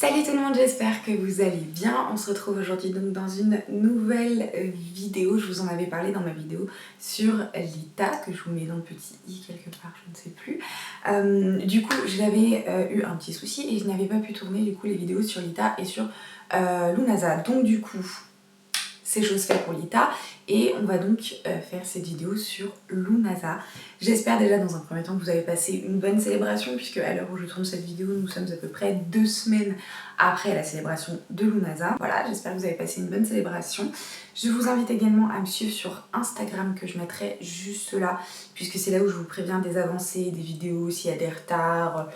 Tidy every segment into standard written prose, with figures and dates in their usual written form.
Salut tout le monde, j'espère que vous allez bien. On se retrouve aujourd'hui donc dans une nouvelle vidéo. Je vous en avais parlé dans ma vidéo sur Lita, que je vous mets dans le petit i quelque part, je ne sais plus. Du coup, j'avais eu un petit souci et je n'avais pas pu tourner du coup les vidéos sur Lita et sur Lunasa. Donc du coup, c'est chose faite pour Lita et on va donc faire cette vidéo sur Lunasa. J'espère déjà dans un premier temps que vous avez passé une bonne célébration, puisque à l'heure où je tourne cette vidéo, nous sommes à peu près 2 semaines après la célébration de Lunasa. Voilà, j'espère que vous avez passé une bonne célébration. Je vous invite également à me suivre sur Instagram, que je mettrai juste là, puisque c'est là où je vous préviens des avancées, des vidéos, s'il y a des retards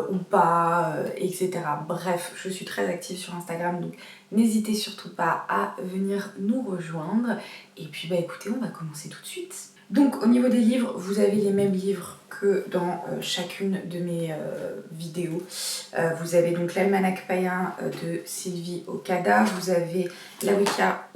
ou pas, etc. Bref, je suis très active sur Instagram, donc n'hésitez surtout pas à venir nous rejoindre. Et puis bah écoutez, on va commencer tout de suite. Donc au niveau des livres, vous avez les mêmes livres que dans chacune de mes vidéos. Vous avez donc l'Almanach païen de Sylvie Okada, vous avez la Wicca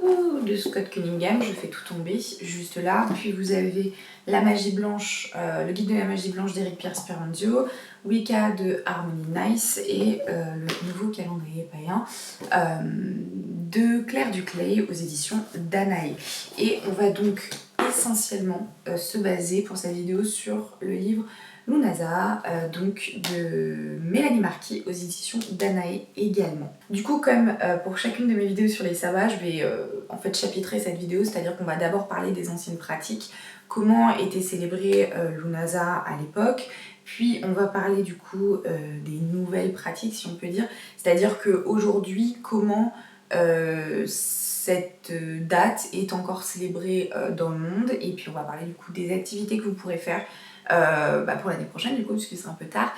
de Scott Cunningham, je fais tout tomber juste là. Puis vous avez la magie blanche, le guide de la magie blanche d'Eric Pierre Speranzio, Wicca de Harmony Nice et le nouveau calendrier païen de Claire Duclay aux éditions Danae. Et on va donc essentiellement se baser pour cette vidéo sur le livre Lunasa, donc de Mélanie Marquis aux éditions Danae également. Du coup, comme pour chacune de mes vidéos sur les sabbats, je vais en fait chapitrer cette vidéo, c'est-à-dire qu'on va d'abord parler des anciennes pratiques, comment était célébré Lunasa à l'époque, puis on va parler du coup des nouvelles pratiques, si on peut dire, c'est-à-dire qu'aujourd'hui, comment cette date est encore célébrée dans le monde, et puis on va parler du coup des activités que vous pourrez faire pour l'année prochaine du coup, puisque c'est un peu tard,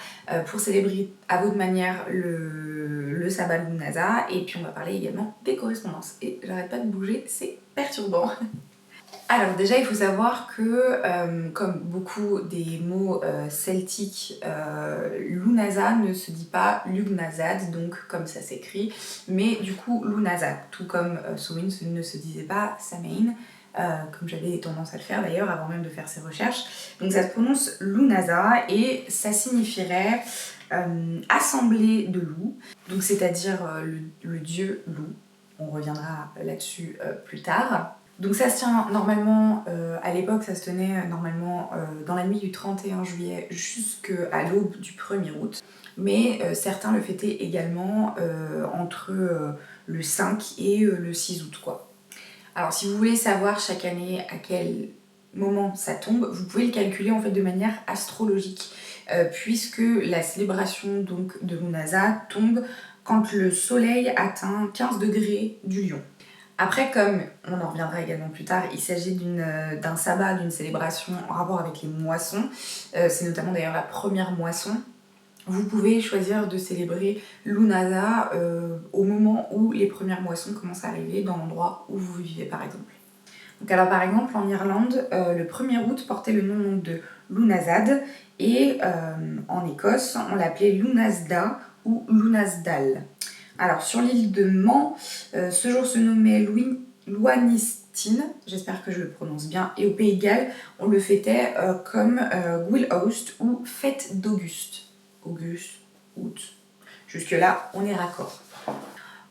pour célébrer à votre manière le sabbat Lunasa, et puis on va parler également des correspondances. Et j'arrête pas de bouger, c'est perturbant. Alors déjà il faut savoir que comme beaucoup des mots celtiques, Lunasa ne se dit pas Lugnasad, donc comme ça s'écrit, mais du coup Lunasad, tout comme Samhain ne se disait pas Samhain, comme j'avais tendance à le faire d'ailleurs avant même de faire ces recherches. Donc ça se prononce Lunasa et ça signifierait assemblée de loups, donc c'est-à-dire le dieu loup. On reviendra là-dessus plus tard. Donc ça se tient normalement, à l'époque ça se tenait normalement dans la nuit du 31 juillet jusqu'à l'aube du 1er août. Mais certains le fêtaient également entre le 5 et le 6 août quoi. Alors si vous voulez savoir chaque année à quel moment ça tombe, vous pouvez le calculer en fait de manière astrologique, puisque la célébration donc de Lunasa tombe quand le soleil atteint 15 degrés du lion. Après, comme on en reviendra également plus tard, il s'agit d'un sabbat, d'une célébration en rapport avec les moissons. C'est notamment d'ailleurs la première moisson. Vous pouvez choisir de célébrer Lunasa au moment où les premières moissons commencent à arriver dans l'endroit où vous vivez par exemple. Donc alors par exemple en Irlande, le 1er août portait le nom de Lunasad et en Écosse on l'appelait Lunasda ou Lunasdal. Alors sur l'île de Man, ce jour se nommait Louanistine, j'espère que je le prononce bien, et au Pays de Galles, on le fêtait comme Gwilhost ou fête d'Auguste. Auguste, août. Jusque là, on est raccord.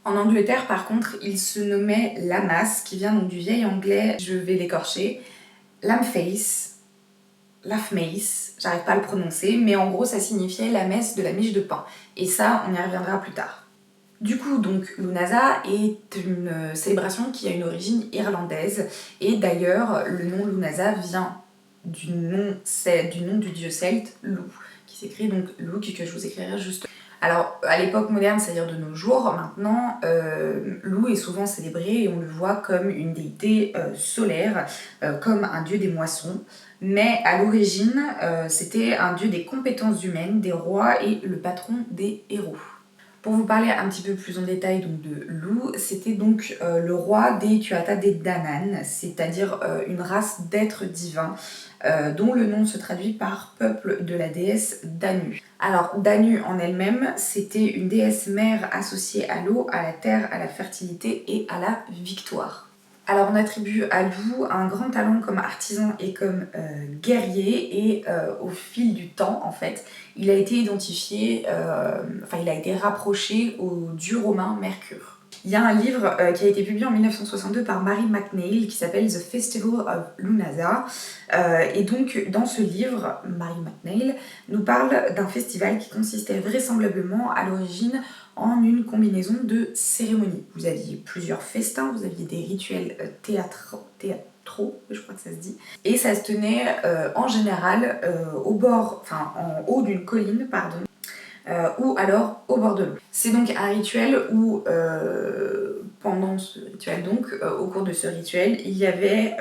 En Angleterre, par contre, il se nommait Lammas, qui vient donc du vieil anglais, je vais l'écorcher, Lamface, Lafmace, j'arrive pas à le prononcer, mais en gros ça signifiait la messe de la miche de pain. Et ça, on y reviendra plus tard. Du coup, donc, Lunasa est une célébration qui a une origine irlandaise, et d'ailleurs, le nom Lunasa vient du nom du dieu celte, Loup, qui s'écrit donc Loup, que je vous écrirai juste. Alors, à l'époque moderne, c'est-à-dire de nos jours, maintenant, Loup est souvent célébré et on le voit comme une déité solaire, comme un dieu des moissons, mais à l'origine, c'était un dieu des compétences humaines, des rois et le patron des héros. Pour vous parler un petit peu plus en détail donc, de Loup, c'était donc le roi des Tuatha Dé Danann, c'est-à-dire une race d'êtres divins dont le nom se traduit par peuple de la déesse Danu. Alors Danu en elle-même, c'était une déesse mère associée à l'eau, à la terre, à la fertilité et à la victoire. Alors on attribue à Lou un grand talent comme artisan et comme guerrier et au fil du temps en fait il a été identifié, il a été rapproché au dieu romain Mercure. Il y a un livre qui a été publié en 1962 par Mary McNeil qui s'appelle The Festival of Lughnasadh. Et donc dans ce livre, Mary McNeil nous parle d'un festival qui consistait vraisemblablement à l'origine en une combinaison de cérémonies. Vous aviez plusieurs festins, vous aviez des rituels théâtraux, je crois que ça se dit, et ça se tenait en général en haut d'une colline, pardon, ou alors au bord de l'eau. C'est donc un rituel où, pendant ce rituel, au cours de ce rituel, il y avait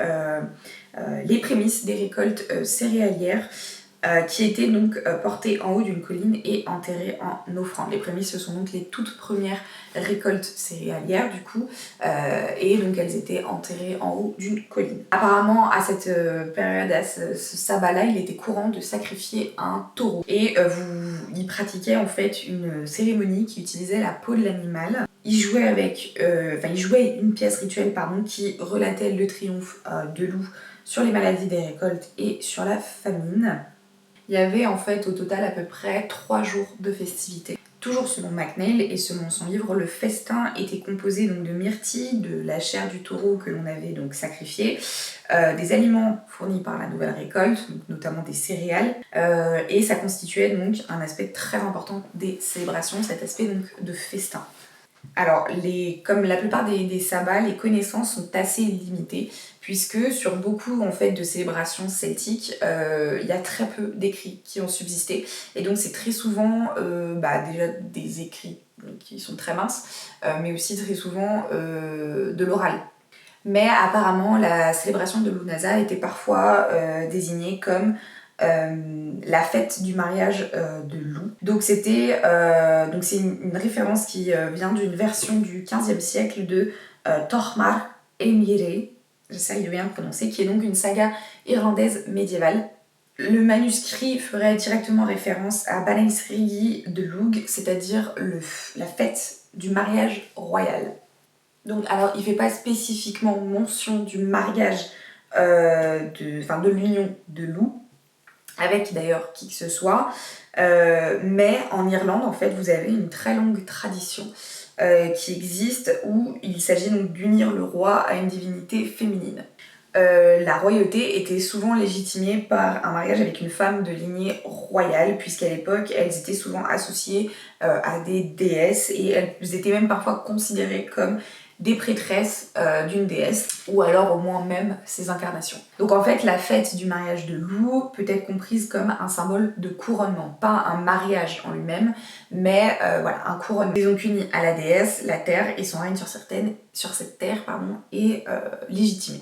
les prémices des récoltes céréalières qui étaient donc portées en haut d'une colline et enterrées en offrande. Les prémices, ce sont donc les toutes premières récoltes céréalières du coup, et donc elles étaient enterrées en haut d'une colline. Apparemment, à cette période, à ce sabbat-là, il était courant de sacrifier un taureau. Et ils pratiquaient en fait une cérémonie qui utilisait la peau de l'animal. Ils jouaient une pièce rituelle qui relatait le triomphe de Lou sur les maladies des récoltes et sur la famine. Il y avait en fait au total à peu près 3 jours de festivités. Toujours selon McNeil et selon son livre, le festin était composé donc de myrtilles, de la chair du taureau que l'on avait donc sacrifié, des aliments fournis par la nouvelle récolte, donc notamment des céréales, et ça constituait donc un aspect très important des célébrations, cet aspect donc de festin. Alors, comme la plupart des sabbats, les connaissances sont assez limitées, puisque sur beaucoup en fait, de célébrations celtiques, il y a très peu d'écrits qui ont subsisté. Et donc c'est très souvent déjà des écrits qui sont très minces, mais aussi très souvent de l'oral. Mais apparemment, la célébration de Lughnasadh était parfois désignée comme la fête du mariage de Lou. Donc c'est une référence qui vient d'une version du XVe siècle de Tormar Emire, j'essaye de bien le prononcer, qui est donc une saga irlandaise médiévale. Le manuscrit ferait directement référence à Balansrigi de Lugh, c'est-à-dire la fête du mariage royal. Donc, alors, il ne fait pas spécifiquement mention du mariage de l'union de Lou, avec d'ailleurs qui que ce soit, mais en Irlande, en fait, vous avez une très longue tradition qui existe où il s'agit donc d'unir le roi à une divinité féminine. La royauté était souvent légitimée par un mariage avec une femme de lignée royale, puisqu'à l'époque, elles étaient souvent associées à des déesses et elles étaient même parfois considérées comme des prêtresses d'une déesse, ou alors au moins même ses incarnations. Donc en fait, la fête du mariage de Lou peut être comprise comme un symbole de couronnement, pas un mariage en lui-même, mais un couronnement. Ils ont unis à la déesse, la terre, et son règne sur cette terre est légitimé.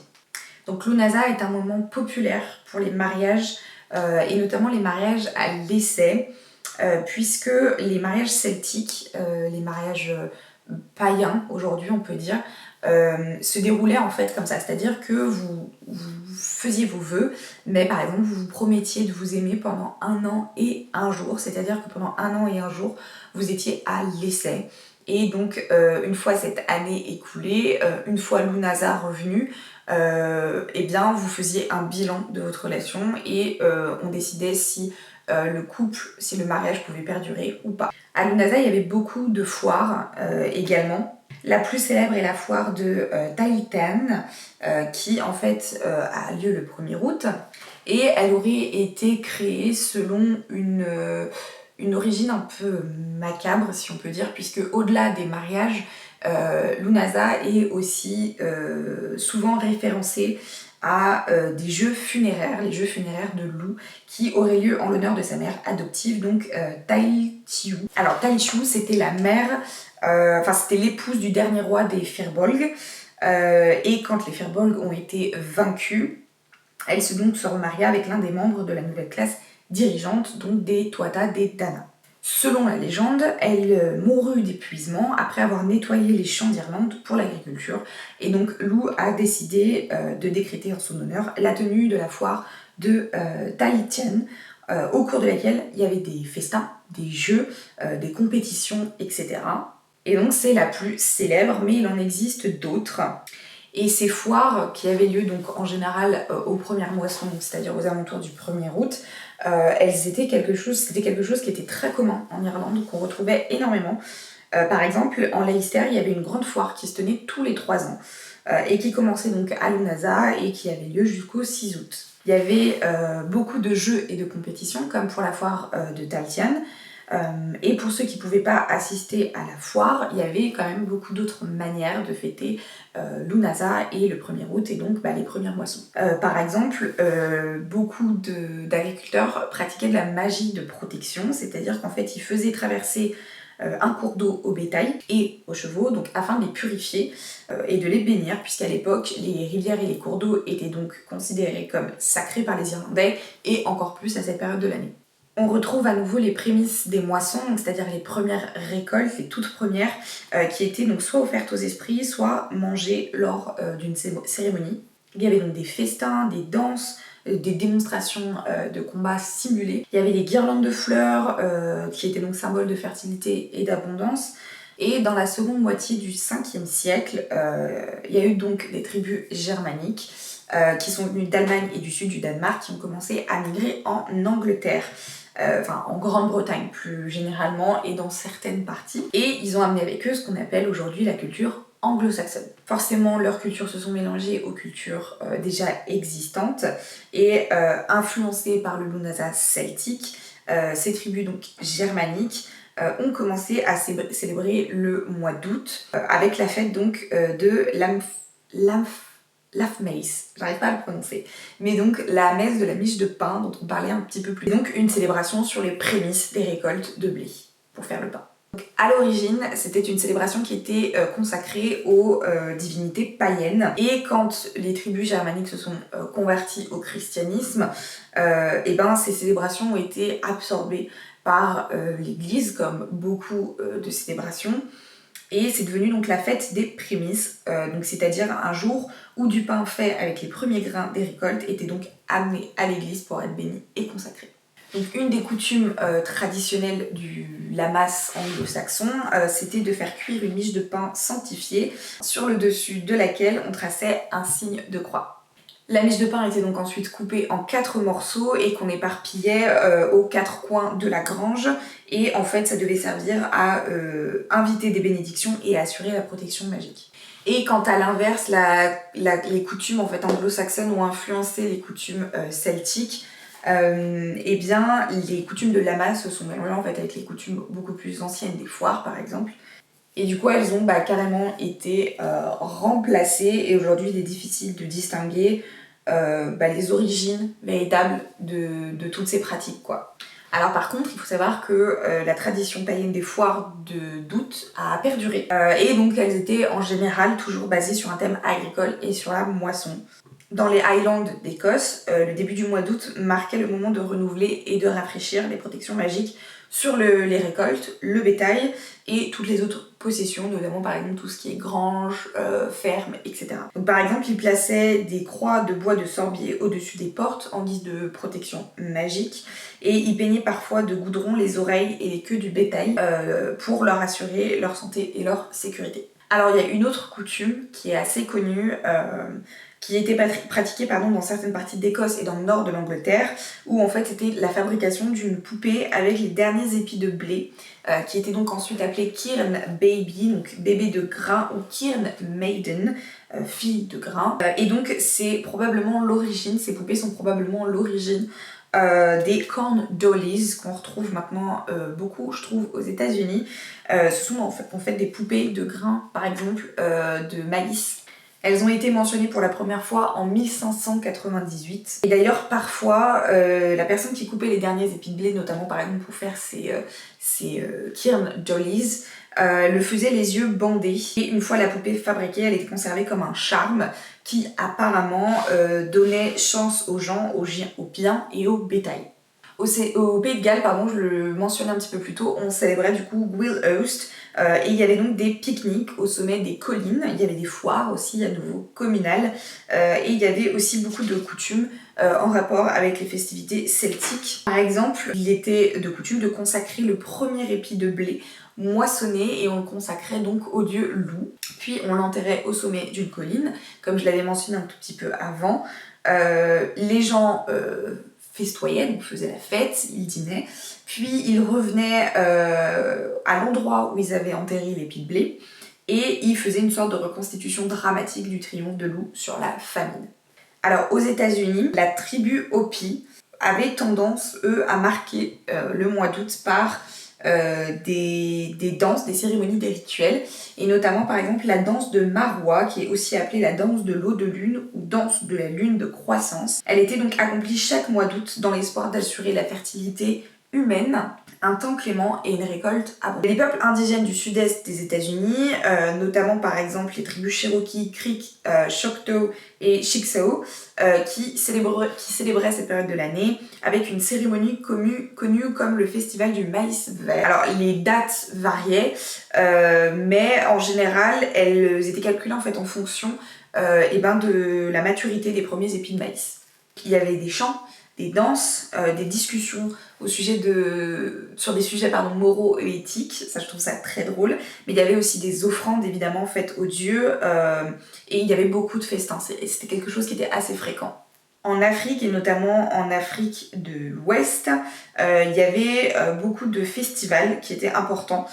Donc Lughnasadh est un moment populaire pour les mariages, et notamment les mariages à l'essai, puisque les mariages celtiques, les mariages païens aujourd'hui on peut dire, se déroulaient en fait comme ça, c'est-à-dire que vous faisiez vos vœux, mais par exemple vous vous promettiez de vous aimer pendant 1 an et 1 jour, c'est-à-dire que pendant 1 an et 1 jour vous étiez à l'essai. Et donc une fois cette année écoulée, une fois Lughnasadh revenu, vous faisiez un bilan de votre relation et on décidait si le mariage pouvait perdurer ou pas. À Lughnasadh, il y avait beaucoup de foires également. La plus célèbre est la foire de Tahltan, qui en fait a lieu le 1er août, et elle aurait été créée selon une origine un peu macabre, si on peut dire, puisque au-delà des mariages, Lughnasadh est aussi souvent référencé à des jeux funéraires, les jeux funéraires de Lou, qui auraient lieu en l'honneur de sa mère adoptive, donc Tailtiu. Alors Tailtiu, c'était la mère, c'était l'épouse du dernier roi des Firbolg, et quand les Firbolg ont été vaincus, elle se remaria avec l'un des membres de la nouvelle classe dirigeante, donc des Tuatha Dé Danann. Selon la légende, elle mourut d'épuisement après avoir nettoyé les champs d'Irlande pour l'agriculture, et donc Lou a décidé de décréter en son honneur la tenue de la foire de Tahltan, au cours de laquelle il y avait des festins, des jeux, des compétitions, etc. Et donc c'est la plus célèbre, mais il en existe d'autres. Et ces foires qui avaient lieu donc en général aux premières moissons, c'est-à-dire aux alentours du 1er août, c'était quelque chose qui était très commun en Irlande, qu'on retrouvait énormément. Par exemple, en Leicester, il y avait une grande foire qui se tenait tous les 3 ans et qui commençait donc à Lunasa et qui avait lieu jusqu'au 6 août. Il y avait beaucoup de jeux et de compétitions, comme pour la foire de Taltian. Et pour ceux qui ne pouvaient pas assister à la foire, il y avait quand même beaucoup d'autres manières de fêter Lunasa et le 1er août et donc les premières moissons. Par exemple, beaucoup d'agriculteurs pratiquaient de la magie de protection, c'est-à-dire qu'en fait ils faisaient traverser un cours d'eau au bétail et aux chevaux, donc afin de les purifier et de les bénir, puisqu'à l'époque les rivières et les cours d'eau étaient donc considérés comme sacrés par les Irlandais et encore plus à cette période de l'année. On retrouve à nouveau les prémices des moissons, c'est-à-dire les premières récoltes, les toutes premières, qui étaient donc soit offertes aux esprits, soit mangées lors d'une cérémonie. Il y avait donc des festins, des danses, des démonstrations de combats simulés. Il y avait des guirlandes de fleurs qui étaient donc symboles de fertilité et d'abondance. Et dans la seconde moitié du 5e siècle, il y a eu donc des tribus germaniques qui sont venues d'Allemagne et du sud du Danemark qui ont commencé à migrer en Angleterre. En Grande-Bretagne plus généralement et dans certaines parties. Et ils ont amené avec eux ce qu'on appelle aujourd'hui la culture anglo-saxonne. Forcément, leurs cultures se sont mélangées aux cultures déjà existantes et influencées par le Lunasa celtique, ces tribus donc germaniques ont commencé à célébrer le mois d'août avec la fête donc de l'Afmeis, j'arrive pas à le prononcer, mais donc la messe de la miche de pain dont on parlait un petit peu plus. Et donc une célébration sur les prémices des récoltes de blé pour faire le pain. Donc, à l'origine, c'était une célébration qui était consacrée aux divinités païennes. Et quand les tribus germaniques se sont converties au christianisme, ces célébrations ont été absorbées par l'église, comme beaucoup de célébrations. Et c'est devenu donc la fête des prémices, donc c'est-à-dire un jour où du pain fait avec les premiers grains des récoltes était donc amené à l'église pour être béni et consacré. Donc une des coutumes traditionnelles du Lammas anglo-saxon, c'était de faire cuire une miche de pain sanctifiée sur le dessus de laquelle on traçait un signe de croix. La miche de pain était donc ensuite coupée en 4 morceaux et qu'on éparpillait aux 4 coins de la grange. Et en fait, ça devait servir à inviter des bénédictions et à assurer la protection magique. Et quant à l'inverse, les coutumes en fait, anglo-saxonnes ont influencé les coutumes celtiques. Les coutumes de Lammas se sont mélangées en fait, avec les coutumes beaucoup plus anciennes des foires par exemple. Et du coup, elles ont carrément été remplacées et aujourd'hui, il est difficile de distinguer les origines véritables de toutes ces pratiques, quoi. Alors par contre, il faut savoir que la tradition païenne des foires d'août a perduré. Et donc, elles étaient en général toujours basées sur un thème agricole et sur la moisson. Dans les Highlands d'Écosse, le début du mois d'août marquait le moment de renouveler et de rafraîchir les protections magiques sur les récoltes, le bétail et toutes les autres possessions, notamment par exemple tout ce qui est grange, ferme, etc. Donc par exemple, ils plaçaient des croix de bois de sorbier au-dessus des portes en guise de protection magique et ils peignaient parfois de goudron les oreilles et les queues du bétail pour leur assurer leur santé et leur sécurité. Alors il y a une autre coutume qui est assez connue, qui était pratiquée dans certaines parties d'Écosse et dans le nord de l'Angleterre, où en fait c'était la fabrication d'une poupée avec les derniers épis de blé, qui était donc ensuite appelée Kirn Baby, donc bébé de grain, ou Kirn Maiden, fille de grain. Et donc ces poupées sont probablement l'origine des corn dollies qu'on retrouve maintenant beaucoup, je trouve, aux États-Unis. Ce sont en fait des poupées de grains, par exemple, de maïs. Elles ont été mentionnées pour la première fois en 1598. Et d'ailleurs, parfois, la personne qui coupait les derniers épis de blé, notamment par exemple pour faire ces Kirn Dollies, le faisait les yeux bandés. Et une fois la poupée fabriquée, elle était conservée comme un charme qui apparemment donnait chance aux gens, aux biens et au bétail. Au Pays de Galles, je le mentionnais un petit peu plus tôt, on célébrait du coup Will Host et il y avait donc des pique-niques au sommet des collines, il y avait des foires aussi à nouveau communales et il y avait aussi beaucoup de coutumes en rapport avec les festivités celtiques. Par exemple, il était de coutume de consacrer le premier épi de blé moissonné et on le consacrait donc au dieu loup. Puis on l'enterrait au sommet d'une colline, comme je l'avais mentionné un tout petit peu avant. Les gens festoyaient, donc faisaient la fête, ils dînaient, puis ils revenaient à l'endroit où ils avaient enterré l'épi de blé et ils faisaient une sorte de reconstitution dramatique du triomphe de loup sur la famine. Alors aux États-Unis, la tribu Hopi avait tendance, eux, à marquer le mois d'août par des danses, des cérémonies, des rituels, et notamment par exemple la danse de Marwa, qui est aussi appelée la danse de l'eau de lune ou danse de la lune de croissance. Elle était donc accomplie chaque mois d'août dans l'espoir d'assurer la fertilité humaine, un temps clément et une récolte abondante. Les peuples indigènes du sud-est des États-Unis, notamment par exemple les tribus Cherokee, Creek, Choctaw et Chickasaw, qui célébraient cette période de l'année avec une cérémonie connue comme le festival du maïs vert. Alors les dates variaient, mais en général elles étaient calculées en fait en fonction de la maturité des premiers épis de maïs. Il y avait des chants, des danses, des discussions sur des sujets moraux et éthiques, ça je trouve ça très drôle, mais il y avait aussi des offrandes évidemment faites aux dieux, et il y avait beaucoup de festins, c'était quelque chose qui était assez fréquent. En Afrique, et notamment en Afrique de l'Ouest, il y avait beaucoup de festivals qui étaient importants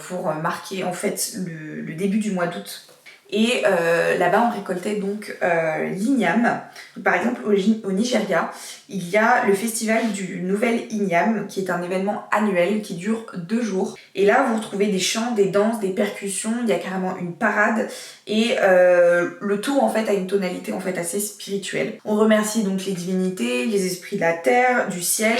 pour marquer en fait le début du mois d'août. Et là-bas, on récoltait donc l'igname. Par exemple, au Nigeria, il y a le festival du Nouvel Igname, qui est un événement annuel qui dure 2 jours. Et là, vous retrouvez des chants, des danses, des percussions, il y a carrément une parade. Et le tout, en fait, a une tonalité en fait, assez spirituelle. On remercie donc les divinités, les esprits de la terre, du ciel,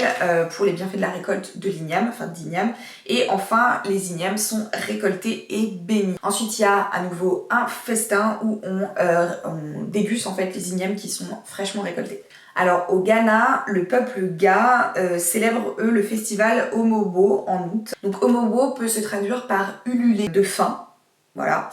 pour les bienfaits de la récolte de l'igname, enfin d'igname. Et enfin, les ignames sont récoltés et bénis. Ensuite, il y a à nouveau un festin où on déguste en fait les ignames qui sont fraîchement récoltés. Alors au Ghana, le peuple Ga célèbre eux le festival Omobo en août. Donc Omobo peut se traduire par ululer de faim, voilà.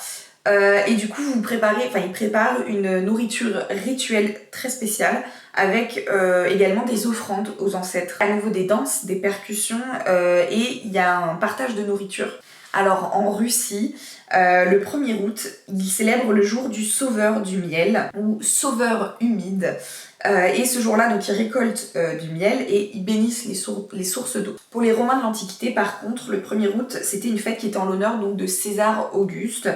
Et du coup, ils préparent une nourriture rituelle très spéciale avec également des offrandes aux ancêtres. À nouveau des danses, des percussions et il y a un partage de nourriture. Alors en Russie, le 1er août, ils célèbrent le jour du sauveur du miel ou sauveur humide. Et ce jour-là, donc, ils récoltent du miel et ils bénissent les sources d'eau. Pour les Romains de l'Antiquité, par contre, le 1er août, c'était une fête qui était en l'honneur donc, de César Auguste,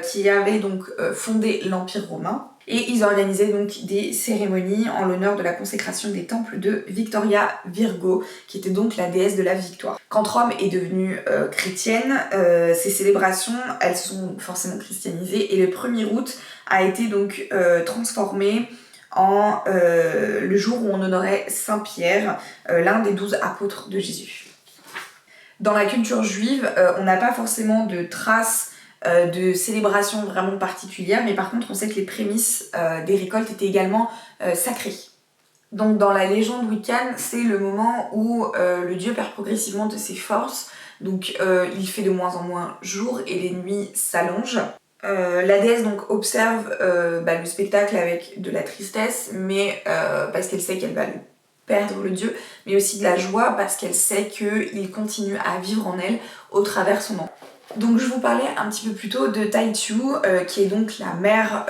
qui avait donc fondé l'Empire romain. Et ils organisaient donc des cérémonies en l'honneur de la consécration des temples de Victoria Virgo, qui était donc la déesse de la victoire. Quand Rome est devenue chrétienne, ces célébrations, elles sont forcément christianisées, et le 1er août a été donc transformé en le jour où on honorait Saint Pierre, l'un des 12 apôtres de Jésus. Dans la culture juive, on n'a pas forcément de traces de célébration vraiment particulière, mais par contre on sait que les prémices des récoltes étaient également sacrées. Donc dans la légende Wiccan, c'est le moment où le dieu perd progressivement de ses forces, donc il fait de moins en moins jour et les nuits s'allongent. La déesse donc observe le spectacle avec de la tristesse, mais parce qu'elle sait qu'elle va perdre le dieu, mais aussi de la joie parce qu'elle sait qu'il continue à vivre en elle au travers son enfant. Donc je vous parlais un petit peu plus tôt de Taichu, qui est donc la mère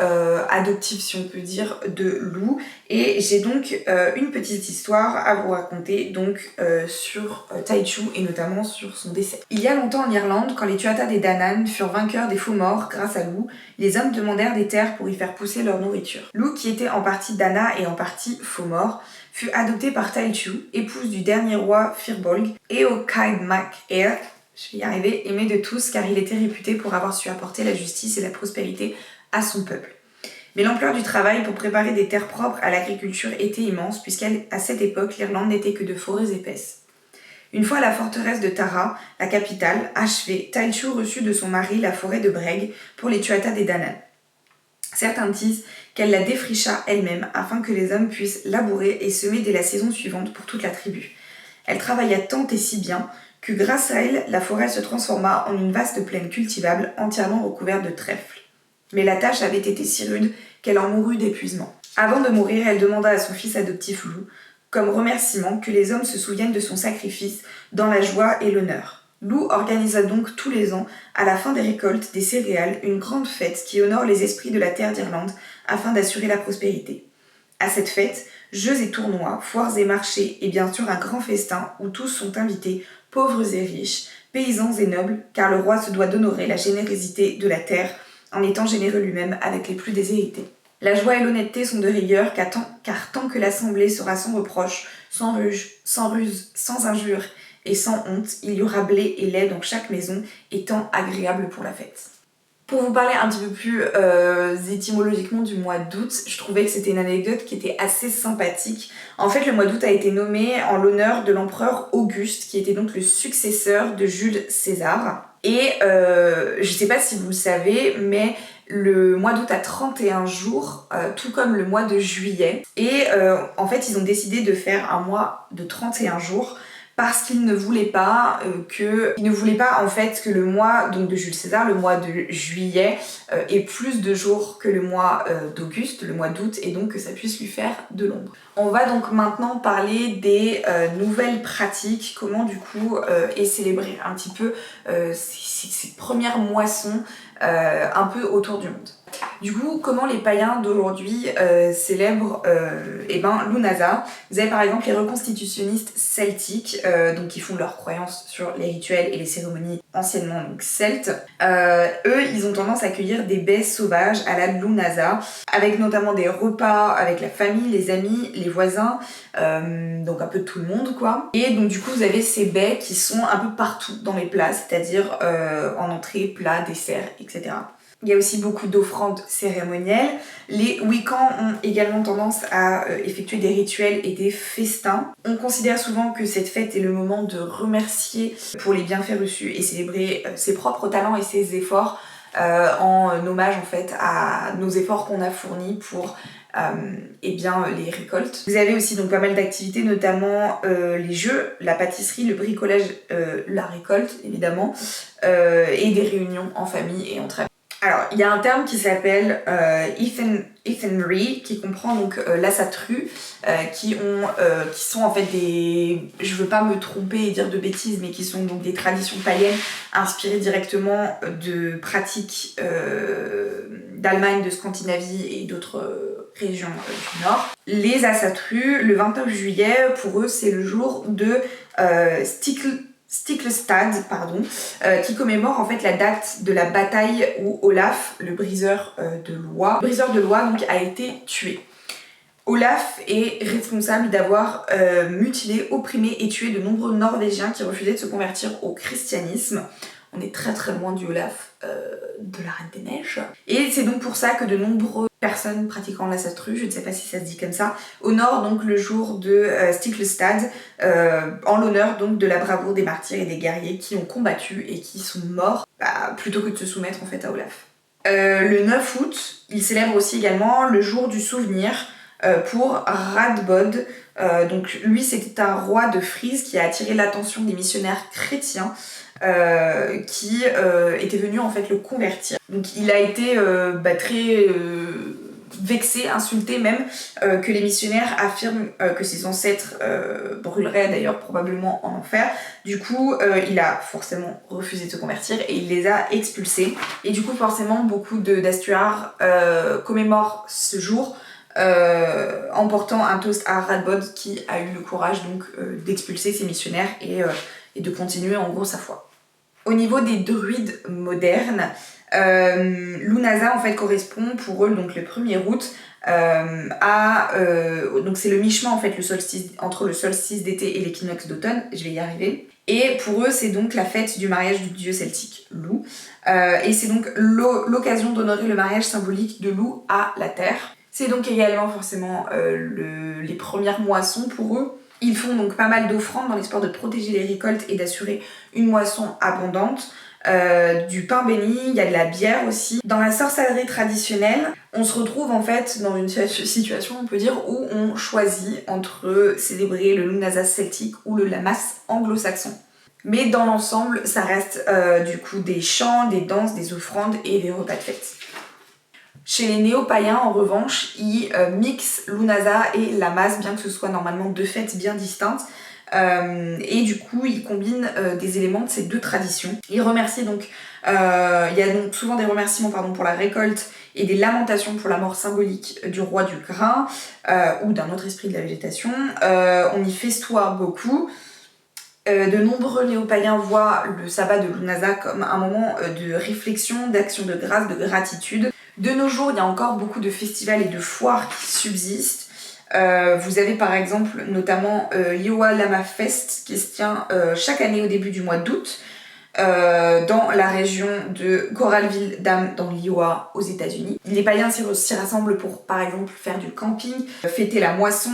adoptive, si on peut dire, de Lou. Et j'ai donc une petite histoire à vous raconter donc sur Taichu et notamment sur son décès. Il y a longtemps en Irlande, quand les Tuatha Dé Danann furent vainqueurs des faux morts grâce à Lou, les hommes demandèrent des terres pour y faire pousser leur nourriture. Lou, qui était en partie Dana et en partie faux mort, fut adoptée par Taichu, épouse du dernier roi Firbolg, et au Caid Mac Air, je vais y arriver, aimé de tous car il était réputé pour avoir su apporter la justice et la prospérité à son peuple. Mais l'ampleur du travail pour préparer des terres propres à l'agriculture était immense puisqu'à cette époque, l'Irlande n'était que de forêts épaisses. Une fois la forteresse de Tara, la capitale, achevée, Taichu reçut de son mari la forêt de Breg pour les Tuatha Dé Danann. Certains disent qu'elle la défricha elle-même afin que les hommes puissent labourer et semer dès la saison suivante pour toute la tribu. Elle travailla tant et si bien que grâce à elle, la forêt se transforma en une vaste plaine cultivable entièrement recouverte de trèfles. Mais la tâche avait été si rude qu'elle en mourut d'épuisement. Avant de mourir, elle demanda à son fils adoptif Loup, comme remerciement, que les hommes se souviennent de son sacrifice dans la joie et l'honneur. Loup organisa donc tous les ans, à la fin des récoltes des céréales, une grande fête qui honore les esprits de la terre d'Irlande afin d'assurer la prospérité. À cette fête, jeux et tournois, foires et marchés, et bien sûr un grand festin où tous sont invités, pauvres et riches, paysans et nobles, car le roi se doit d'honorer la générosité de la terre en étant généreux lui-même avec les plus déshérités. La joie et l'honnêteté sont de rigueur, car tant que l'assemblée sera sans reproche, sans ruse, sans injure et sans honte, il y aura blé et lait dans chaque maison, étant agréable pour la fête. Pour vous parler un petit peu plus étymologiquement du mois d'août, je trouvais que c'était une anecdote qui était assez sympathique. En fait, le mois d'août a été nommé en l'honneur de l'empereur Auguste, qui était donc le successeur de Jules César. Et je sais pas si vous le savez, mais le mois d'août a 31 jours, tout comme le mois de juillet. Et en fait, ils ont décidé de faire un mois de 31 jours parce qu'ils ne voulaient pas en fait que le mois donc de Jules César, le mois de juillet, ait plus de jours que le mois d'Auguste, le mois d'août, et donc que ça puisse lui faire de l'ombre. On va donc maintenant parler des nouvelles pratiques, comment du coup est célébrer un petit peu ces premières moissons un peu autour du monde. Du coup, comment les païens d'aujourd'hui célèbrent Lunasa. Vous avez par exemple les reconstitutionnistes celtiques, donc qui font leurs croyances sur les rituels et les cérémonies anciennement donc celtes. Eux, ils ont tendance à accueillir des baies sauvages à la Lunasa, avec notamment des repas avec la famille, les amis, les voisins, donc un peu de tout le monde quoi. Et donc du coup, vous avez ces baies qui sont un peu partout dans les plats, c'est-à-dire en entrée, plat, dessert, etc. Il y a aussi beaucoup d'offrandes cérémonielles. Les Wiccans ont également tendance à effectuer des rituels et des festins. On considère souvent que cette fête est le moment de remercier pour les bienfaits reçus et célébrer ses propres talents et ses efforts en hommage en fait à nos efforts qu'on a fournis pour les récoltes. Vous avez aussi donc pas mal d'activités, notamment les jeux, la pâtisserie, le bricolage, la récolte évidemment, et des réunions en famille et entre amis. Alors, il y a un terme qui s'appelle Ethanry, qui comprend donc la satrue, qui sont en fait des... Je veux pas me tromper et dire de bêtises, mais qui sont donc des traditions païennes inspirées directement de pratiques d'Allemagne, de Scandinavie et d'autres régions du Nord. Les asatrues, le 29 juillet, pour eux, c'est le jour de Stiklestad, qui commémore en fait la date de la bataille où Olaf, le briseur de loi, donc, a été tué. Olaf est responsable d'avoir mutilé, opprimé et tué de nombreux Norvégiens qui refusaient de se convertir au christianisme. On est très très loin du Olaf de la Reine des Neiges. Et c'est donc pour ça que de nombreuses personnes pratiquant la satrue, je ne sais pas si ça se dit comme ça, honorent donc le jour de Stiklestad en l'honneur donc de la bravoure des martyrs et des guerriers qui ont combattu et qui sont morts plutôt que de se soumettre en fait à Olaf. Le 9 août, il célèbre aussi également le jour du souvenir pour Radbod. Donc lui c'était un roi de Frise qui a attiré l'attention des missionnaires chrétiens qui était venu en fait le convertir. Donc il a été très vexé, insulté même, que les missionnaires affirment que ses ancêtres brûleraient d'ailleurs probablement en enfer. Du coup il a forcément refusé de se convertir et il les a expulsés. Et du coup forcément beaucoup d'Astuars commémorent ce jour en portant un toast à Radbod qui a eu le courage donc d'expulser ces missionnaires et de continuer en gros sa foi. Au niveau des druides modernes, Lunasa en fait correspond pour eux donc le 1er août donc c'est le mi-chemin en fait entre le solstice d'été et l'équinoxe d'automne, je vais y arriver. Et pour eux c'est donc la fête du mariage du dieu celtique Loup, et c'est donc l'occasion d'honorer le mariage symbolique de Loup à la terre. C'est donc également forcément les premières moissons pour eux. Ils font donc pas mal d'offrandes dans l'espoir de protéger les récoltes et d'assurer une moisson abondante. Du pain béni, il y a de la bière aussi. Dans la sorcellerie traditionnelle, on se retrouve en fait dans une situation, on peut dire, où on choisit entre célébrer le Lunasa celtique ou le Lammas anglo-saxon. Mais dans l'ensemble, ça reste du coup des chants, des danses, des offrandes et des repas de fête. Chez les néo-païens, en revanche, ils mixent Lunasa et Lammas, bien que ce soit normalement deux fêtes bien distinctes. Et du coup, ils combinent des éléments de ces deux traditions. Ils remercient donc, il y a donc souvent des remerciements pour la récolte et des lamentations pour la mort symbolique du roi du grain ou d'un autre esprit de la végétation. On y festoie beaucoup. De nombreux néo-païens voient le sabbat de Lunasa comme un moment de réflexion, d'action de grâce, de gratitude. De nos jours, il y a encore beaucoup de festivals et de foires qui subsistent. Vous avez par exemple notamment Liwa Lama Fest qui se tient chaque année au début du mois d'août dans la région de Coralville Dam dans l'Iowa aux États-Unis. Les païens s'y rassemblent pour par exemple faire du camping, fêter la moisson.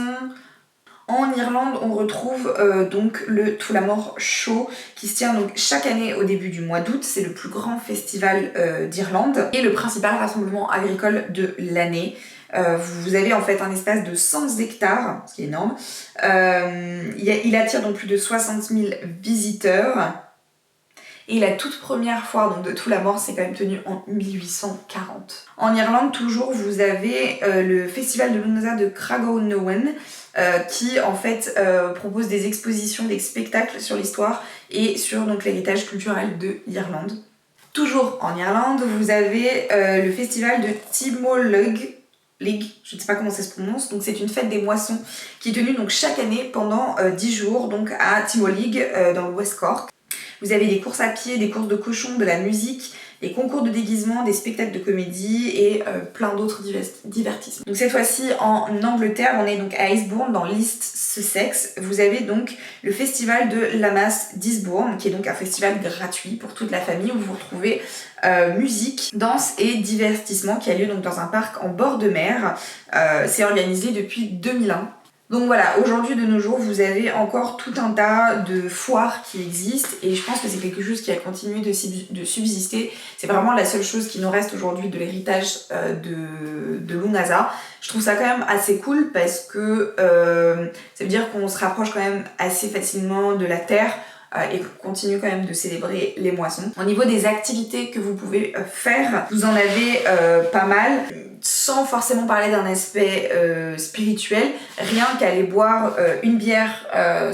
En Irlande, on retrouve donc le Tullamore Show qui se tient donc chaque année au début du mois d'août. C'est le plus grand festival d'Irlande et le principal rassemblement agricole de l'année. Vous avez en fait un espace de 100 hectares, ce qui est énorme. Il attire donc plus de 60 000 visiteurs. Et la toute première foire donc, de Tullamore s'est quand même tenue en 1840. En Irlande, toujours, vous avez le festival de Lunasa de Craignacohegan qui en fait propose des expositions, des spectacles sur l'histoire et sur donc l'héritage culturel de l'Irlande. Toujours en Irlande, vous avez le festival de Timoleague, je ne sais pas comment ça se prononce, donc c'est une fête des moissons qui est tenue donc chaque année pendant 10 jours donc à Timoleague dans le West Cork. Vous avez des courses à pied, des courses de cochons, de la musique, des concours de déguisement, des spectacles de comédie et plein d'autres divertissements. Donc cette fois-ci en Angleterre, on est donc à Eastbourne dans l'East Sussex. Vous avez donc le festival de Lammas d'Eastbourne qui est donc un festival gratuit pour toute la famille où vous retrouvez musique, danse et divertissement qui a lieu donc dans un parc en bord de mer. C'est organisé depuis 2001. Donc voilà, aujourd'hui de nos jours, vous avez encore tout un tas de foires qui existent et je pense que c'est quelque chose qui a continué de subsister. C'est vraiment la seule chose qui nous reste aujourd'hui de l'héritage de Lunasa. Je trouve ça quand même assez cool parce que ça veut dire qu'on se rapproche quand même assez facilement de la terre et qu'on continue quand même de célébrer les moissons. Au niveau des activités que vous pouvez faire, vous en avez pas mal. Sans forcément parler d'un aspect spirituel, rien qu'aller boire une bière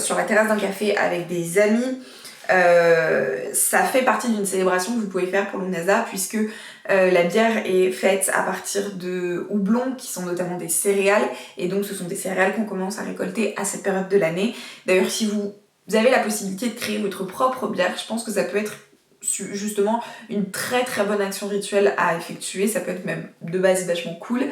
sur la terrasse d'un café avec des amis, ça fait partie d'une célébration que vous pouvez faire pour Lunasa puisque la bière est faite à partir de houblons qui sont notamment des céréales et donc ce sont des céréales qu'on commence à récolter à cette période de l'année. D'ailleurs si vous avez la possibilité de créer votre propre bière, je pense que ça peut être justement une très très bonne action rituelle à effectuer, ça peut être même de base vachement cool.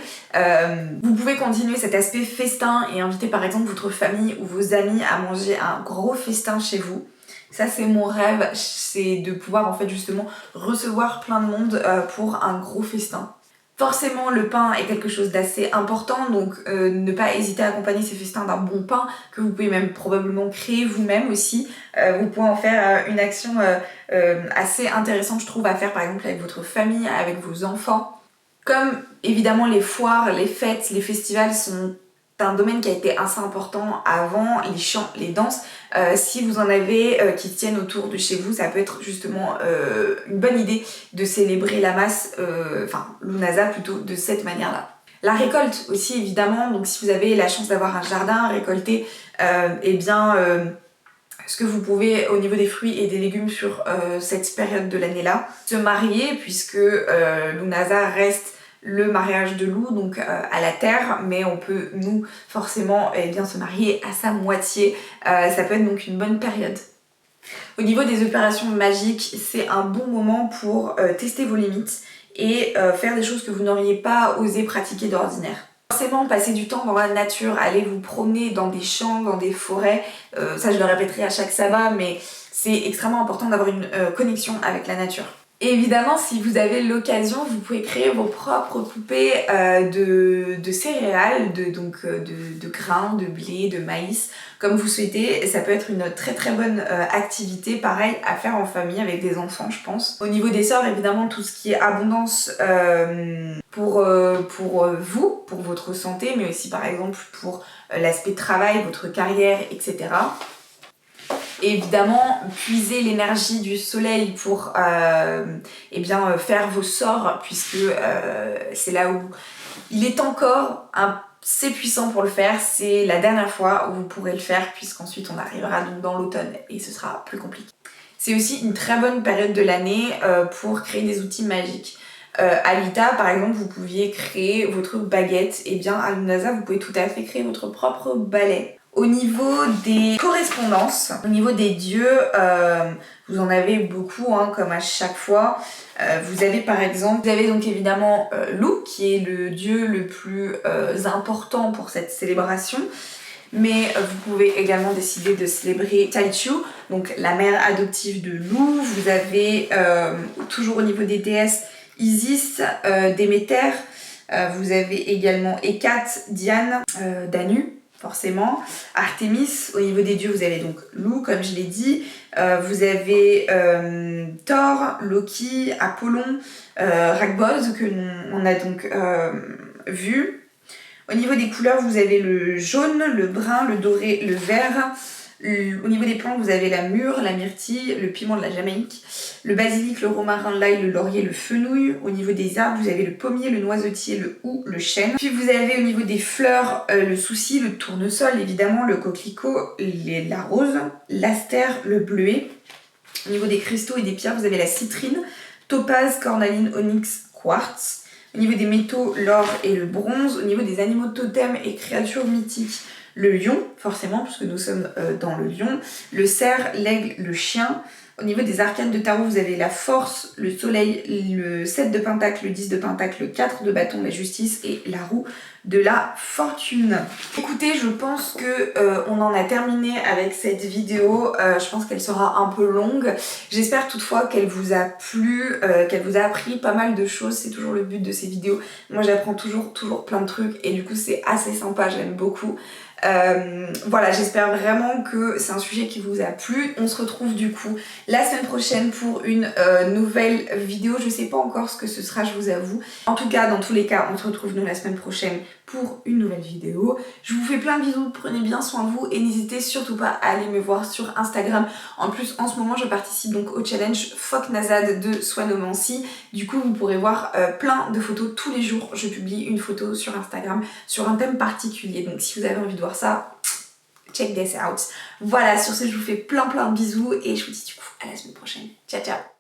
Vous pouvez continuer cet aspect festin et inviter par exemple votre famille ou vos amis à manger un gros festin chez vous. Ça c'est mon rêve, c'est de pouvoir en fait justement recevoir plein de monde pour un gros festin. Forcément, le pain est quelque chose d'assez important, donc ne pas hésiter à accompagner ces festins d'un bon pain que vous pouvez même probablement créer vous-même aussi. Vous pouvez en faire une action assez intéressante, je trouve, à faire par exemple avec votre famille, avec vos enfants. Comme évidemment les foires, les fêtes, les festivals sont un domaine qui a été assez important avant, les chants, les danses. Si vous en avez qui tiennent autour de chez vous, ça peut être justement une bonne idée de célébrer Lammas, Lunasa plutôt, de cette manière-là. La récolte aussi évidemment, donc si vous avez la chance d'avoir un jardin, récolter ce que vous pouvez au niveau des fruits et des légumes sur cette période de l'année-là. Se marier puisque Lunasa reste le mariage de loup, donc à la terre, mais on peut nous forcément se marier à sa moitié. Ça peut être donc une bonne période. Au niveau des opérations magiques, c'est un bon moment pour tester vos limites et faire des choses que vous n'auriez pas osé pratiquer d'ordinaire. Forcément, passer du temps dans la nature, aller vous promener dans des champs, dans des forêts, ça je le répéterai à chaque sabbat, mais c'est extrêmement important d'avoir une connexion avec la nature. Et évidemment, si vous avez l'occasion, vous pouvez créer vos propres poupées de céréales, de grains, de blé, de maïs, comme vous souhaitez. Ça peut être une très très bonne activité, pareil, à faire en famille avec des enfants, je pense. Au niveau des sorts, évidemment, tout ce qui est abondance pour vous, pour votre santé, mais aussi par exemple pour l'aspect travail, votre carrière, etc. et évidemment puiser l'énergie du soleil pour eh bien, faire vos sorts, puisque c'est là où il est encore assez puissant pour le faire. C'est la dernière fois où vous pourrez le faire, puisqu'ensuite on arrivera donc dans l'automne et ce sera plus compliqué. C'est aussi une très bonne période de l'année pour créer des outils magiques. À l'ITA, par exemple, vous pouviez créer votre baguette. Et bien à Lunaza, vous pouvez tout à fait créer votre propre balai. Au niveau des correspondances, au niveau des dieux, vous en avez beaucoup, hein, comme à chaque fois. Vous avez par exemple, vous avez donc évidemment Lu, qui est le dieu le plus important pour cette célébration. Mais vous pouvez également décider de célébrer Taichu, donc la mère adoptive de Lu. Vous avez toujours au niveau des déesses Isis, Déméter. Vous avez également Hécate, Diane, Danu, forcément. Artémis. Au niveau des dieux, vous avez donc Lu, comme je l'ai dit. Vous avez Thor, Loki, Apollon, Ragboz, que on a donc vu. Au niveau des couleurs, vous avez le jaune, le brun, le doré, le vert. Au niveau des plantes, vous avez la mûre, la myrtille, le piment de la Jamaïque, le basilic, le romarin, l'ail, le laurier, le fenouil. Au niveau des arbres, vous avez le pommier, le noisetier, le houx, le chêne. Puis vous avez au niveau des fleurs, le souci, le tournesol, évidemment, le coquelicot, la rose, l'astère, le bleuet. Au niveau des cristaux et des pierres, vous avez la citrine, topaze, cornaline, onyx, quartz. Au niveau des métaux, l'or et le bronze. Au niveau des animaux totems et créatures mythiques, le lion, forcément, puisque nous sommes dans le lion, le cerf, l'aigle, le chien. Au niveau des arcanes de tarot, vous avez la force, le soleil, le 7 de pentacle, le 10 de pentacle, le 4 de bâton, la justice et la roue de la fortune. Écoutez, je pense que on en a terminé avec cette vidéo. Je pense qu'elle sera un peu longue. J'espère toutefois qu'elle vous a plu, qu'elle vous a appris pas mal de choses. C'est toujours le but de ces vidéos. Moi, j'apprends toujours plein de trucs et du coup, c'est assez sympa. J'aime beaucoup. Voilà, j'espère vraiment que c'est un sujet qui vous a plu. On se retrouve du coup la semaine prochaine pour une nouvelle vidéo. Je sais pas encore ce que ce sera, je vous avoue. En tout cas, dans tous les cas, on se retrouve nous la semaine prochaine pour une nouvelle vidéo. Je vous fais plein de bisous, prenez bien soin de vous et n'hésitez surtout pas à aller me voir sur Instagram. En plus, en ce moment, je participe donc au challenge Foc Nazad de Swanomancy. Du coup, vous pourrez voir plein de photos tous les jours. Je publie une photo sur Instagram sur un thème particulier. Donc si vous avez envie de voir ça, check this out. Voilà, sur ce, je vous fais plein de bisous et je vous dis du coup à la semaine prochaine. Ciao, ciao.